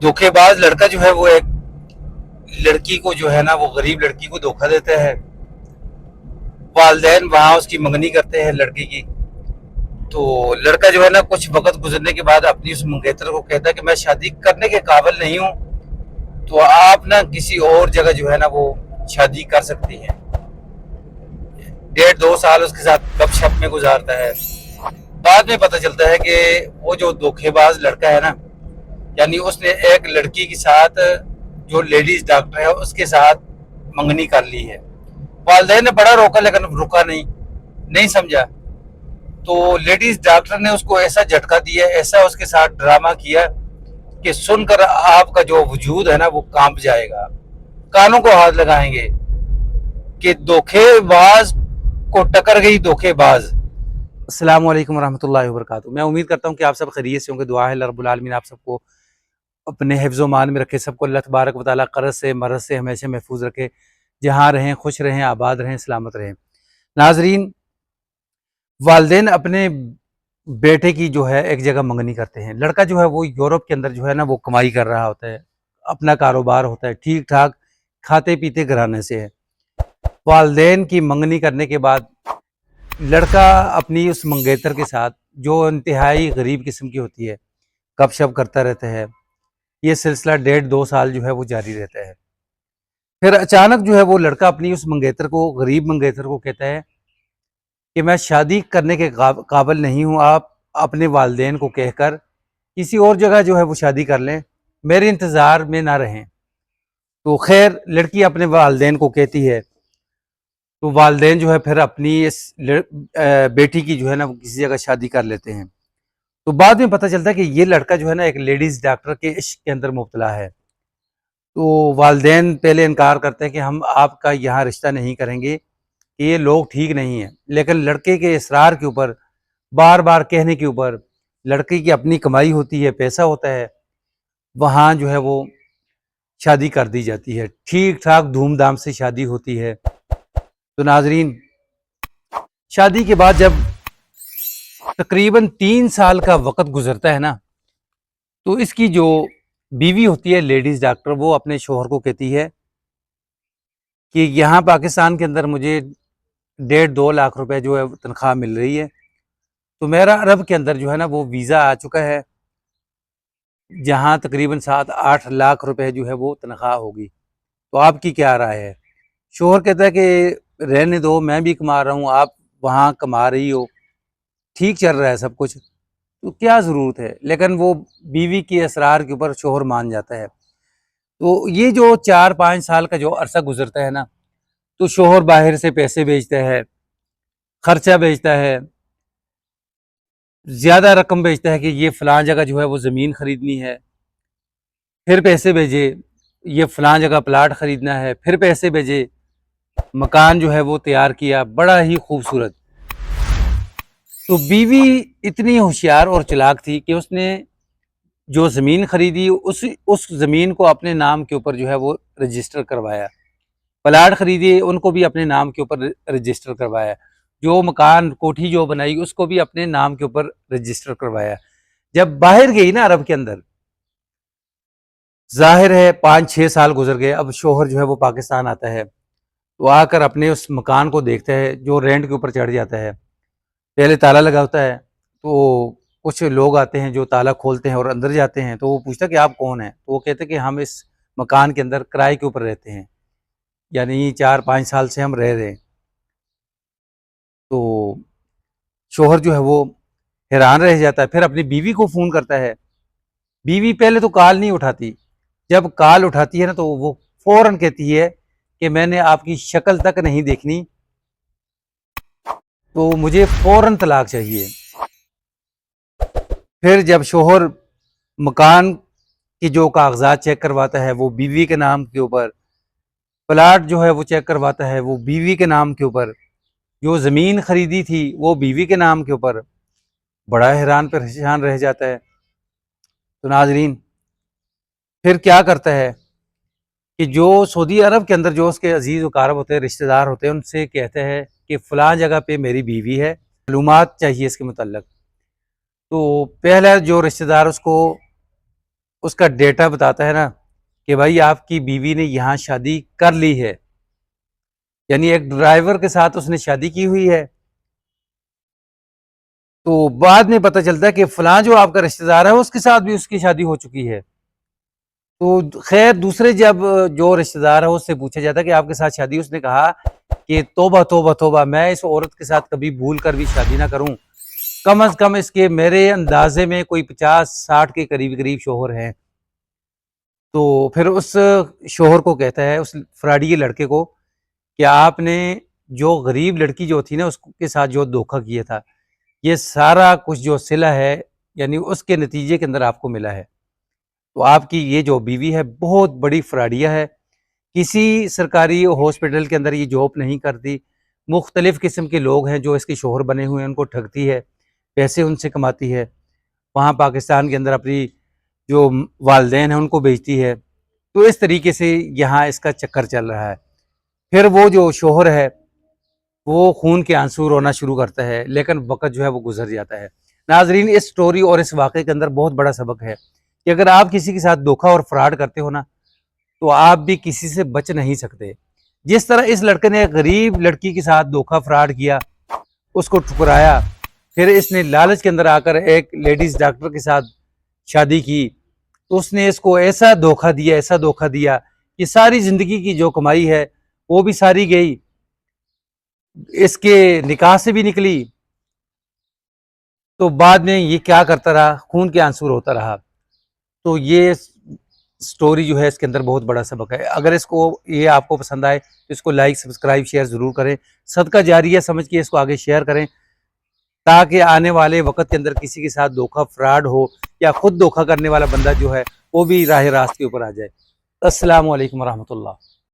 धोखेबाज लड़का जो है वो एक लड़की को जो है ना वो गरीब लड़की को धोखा देता है। वालदेन वहाँ उसकी मंगनी करते हैं लड़की की। तो लड़का जो है ना कुछ वक्त गुजरने के बाद अपनी उस मंगेतर को कहता है कि मैं शादी करने के काबिल नहीं हूँ, तो आप ना किसी और जगह जो है ना वो शादी कर सकती हैं। 1.5-2 साल उसके साथ गपशप में गुजारता है। बाद में पता चलता है कि वो जो धोखेबाज लड़का है ना, यानी उसने एक लड़की के साथ जो लेडीज डॉक्टर है उसके साथ मंगनी कर ली है। वालदेन ने बड़ा रोका लेकिन रुका नहीं, नहीं समझा। तो लेडीज डॉक्टर ने उसको ऐसा झटका दिया, ऐसा उसके साथ ड्रामा किया कि सुनकर आपका जो वजूद है ना वो कांप जाएगा, कानों को हाथ लगाएंगे कि धोखेबाज को टकर गई धोखेबाज। अस्सलाम वालेकुम रहमतुल्लाहि व बरकातुहू। मैं उम्मीद करता हूँ कि आप सब खैरियत से होंगे। दुआ है अल्लाह रब्बुल आलमीन आप सबको अपने हिफ्ज़ व मान में रखे, सबको अल्लाह तबारक व तआला क़र्ज़ से मरज़ से हमेशा महफूज रखे। जहाँ रहें खुश रहें, आबाद रहें, सलामत रहें। नाज़रीन, वालदेन अपने बेटे की जो है एक जगह मंगनी करते हैं। लड़का जो है वो यूरोप के अंदर जो है ना वो कमाई कर रहा होता है, अपना कारोबार होता है, ठीक ठाक खाते पीते घराने से है। वालदेन की मंगनी करने के बाद लड़का अपनी उस मंगेतर के साथ जो इंतहाई गरीब किस्म की होती है गपशप करता रहता है। ये सिलसिला 1.5-2 साल जो है वो जारी रहता है। फिर अचानक जो है वो लड़का अपनी उस मंगेतर को, गरीब मंगेतर को कहता है कि मैं शादी करने के काबिल नहीं हूँ, आप अपने वालदेन को कहकर किसी और जगह जो है वो शादी कर लें, मेरे इंतज़ार में ना रहें। तो खैर लड़की अपने वालदेन को कहती है, तो वालदेन जो है फिर अपनी इस बेटी की जो है ना वो किसी जगह शादी कर लेते हैं। तो बाद में पता चलता है कि ये लड़का जो है ना एक लेडीज़ डॉक्टर के इश्क के अंदर मुब्तला है। तो वालदेन पहले इनकार करते हैं कि हम आपका यहाँ रिश्ता नहीं करेंगे, कि ये लोग ठीक नहीं हैं। लेकिन लड़के के इसरार के ऊपर, बार बार कहने के ऊपर, लड़के की अपनी कमाई होती है, पैसा होता है, वहाँ जो है वो शादी कर दी जाती है। ठीक ठाक धूमधाम से शादी होती है। तो नाजरीन, शादी के बाद जब तकरीबन 3 साल का वक़्त गुजरता है ना, तो इसकी जो बीवी होती है लेडीज़ डॉक्टर, वो अपने शोहर को कहती है कि यहाँ पाकिस्तान के अंदर मुझे 1.5-2 लाख रुपए जो है तनख्वाह मिल रही है, तो मेरा अरब के अंदर जो है ना वो वीज़ा आ चुका है, जहाँ तकरीबन 7-8 लाख रुपए जो है वो तनख्वाह होगी। तो आपकी क्या राय है? शोहर कहता है कि रहने दो, मैं भी कमा रहा हूँ, आप वहाँ कमा रही हो, ठीक चल रहा है सब कुछ, तो क्या ज़रूरत है? लेकिन वो बीवी के असरार के ऊपर शोहर मान जाता है। तो ये जो 4-5 साल का जो अरसा गुजरता है ना, तो शोहर बाहर से पैसे भेजता है, खर्चा भेजता है, ज़्यादा रकम भेजता है कि ये फ़लाँ जगह जो है वो ज़मीन ख़रीदनी है, फिर पैसे भेजे, ये फ़लाँ जगह प्लाट ख़रीदना है, फिर पैसे भेजे, मकान जो है वो तैयार किया, बड़ा ही खूबसूरत। तो बीवी इतनी होशियार और चालाक थी कि उसने जो ज़मीन ख़रीदी उस ज़मीन को अपने नाम के ऊपर जो है वो रजिस्टर करवाया। प्लाट ख़रीदे, उनको भी अपने नाम के ऊपर रजिस्टर करवाया। जो मकान कोठी जो बनाई उसको भी अपने नाम के ऊपर रजिस्टर करवाया। जब बाहर गई ना अरब के अंदर, ज़ाहिर है 5-6 साल गुजर गए, अब शोहर जो है वो पाकिस्तान आता है, तो आकर अपने उस मकान को देखता है जो रेंट के ऊपर चढ़ जाता है। पहले ताला लगा होता है, तो कुछ लोग आते हैं जो ताला खोलते हैं और अंदर जाते हैं। तो वो पूछता है कि आप कौन हैं? तो वो कहते हैं कि हम इस मकान के अंदर किराए के ऊपर रहते हैं, यानी 4-5 साल से हम रह रहे हैं। तो शोहर जो है वो हैरान रह जाता है, फिर अपनी बीवी को फ़ोन करता है। बीवी पहले तो कॉल नहीं उठाती, जब कॉल उठाती है ना तो वो फ़ौरन कहती है कि मैंने आपकी शक्ल तक नहीं देखनी, तो मुझे फ़ौरन तलाक चाहिए। फिर जब शोहर मकान की जो कागजात चेक करवाता है वो बीवी के नाम के ऊपर, प्लाट जो है वो चेक करवाता है वो बीवी के नाम के ऊपर, जो ज़मीन खरीदी थी वो बीवी के नाम के ऊपर, बड़ा हैरान परेशान रह जाता है। तो नाजरीन, फिर क्या करता है कि जो सऊदी अरब के अंदर जो उसके अजीज़ वकारब होते हैं, रिश्तेदार होते हैं, उनसे कहते हैं कि फ़लाँ जगह पे मेरी बीवी है, मालूमात चाहिए इसके मुतल्लक। तो पहला जो रिश्तेदार उसको اس کا ڈیٹا بتاتا ہے نا کہ بھائی آپ کی بیوی نے یہاں شادی کر لی ہے، یعنی ایک ڈرائیور کے ساتھ اس نے شادی کی ہوئی ہے، تو بعد میں پتہ چلتا ہے کہ فلاں جو آپ کا رشتہ دار ہے اس کے ساتھ بھی اس کی شادی ہو چکی ہے۔ تو خیر دوسرے جب جو رشتہ دار ہے اس سے پوچھا جاتا ہے کہ آپ کے ساتھ شادی، اس نے کہا کہ توبہ توبہ توبہ، میں اس عورت کے ساتھ کبھی بھول کر بھی شادی نہ کروں، کم از کم اس کے میرے اندازے میں کوئی 50-60 کے قریب شوہر ہیں۔ تو پھر اس شوہر کو کہتا ہے، اس فراڈی لڑکے کو، کہ آپ نے جو غریب لڑکی جو تھی نا اس کے ساتھ جو دھوکہ کیا تھا، یہ سارا کچھ جو صلہ ہے یعنی اس کے نتیجے کے اندر آپ کو ملا ہے۔ تو آپ کی یہ جو بیوی ہے بہت بڑی فراڈیہ ہے، کسی سرکاری ہاسپٹل کے اندر یہ جاب نہیں کرتی، مختلف قسم کے لوگ ہیں جو اس کے شوہر بنے ہوئے ہیں، ان کو ٹھگتی ہے، پیسے ان سے کماتی ہے، وہاں پاکستان کے اندر اپنی جو والدین ہیں ان کو بیچتی ہے۔ تو اس طریقے سے یہاں اس کا چکر چل رہا ہے۔ پھر وہ جو شوہر ہے وہ خون کے آنسو رونا شروع کرتا ہے، لیکن وقت جو ہے وہ گزر جاتا ہے۔ ناظرین، اس سٹوری اور اس واقعے کے اندر بہت بڑا سبق ہے کہ اگر آپ کسی کے ساتھ دھوکہ اور فراڈ کرتے ہو نا تو آپ بھی کسی سے بچ نہیں سکتے۔ جس طرح اس لڑکے نے غریب لڑکی کے ساتھ دھوکہ فراڈ کیا، اس کو ٹھکرایا، پھر اس نے لالچ کے اندر آ کر ایک لیڈیز ڈاکٹر کے ساتھ شادی کی، تو اس نے اس کو ایسا دھوکہ دیا کہ ساری زندگی کی جو کمائی ہے وہ بھی ساری گئی، اس کے نکاح سے بھی نکلی، تو بعد میں یہ کیا کرتا رہا، خون کے آنسو روتا رہا۔ تو یہ سٹوری جو ہے اس کے اندر بہت بڑا سبق ہے۔ اگر اس کو یہ آپ کو پسند آئے تو اس کو لائک، سبسکرائب، شیئر ضرور کریں، صدقہ جاریہ سمجھ کے اس کو آگے شیئر کریں، تاکہ آنے والے وقت کے اندر کسی کے ساتھ دھوکہ فراڈ ہو یا خود دھوکہ کرنے والا بندہ جو ہے وہ بھی راہ راست کے اوپر آ جائے۔ السلام علیکم ورحمۃ اللہ۔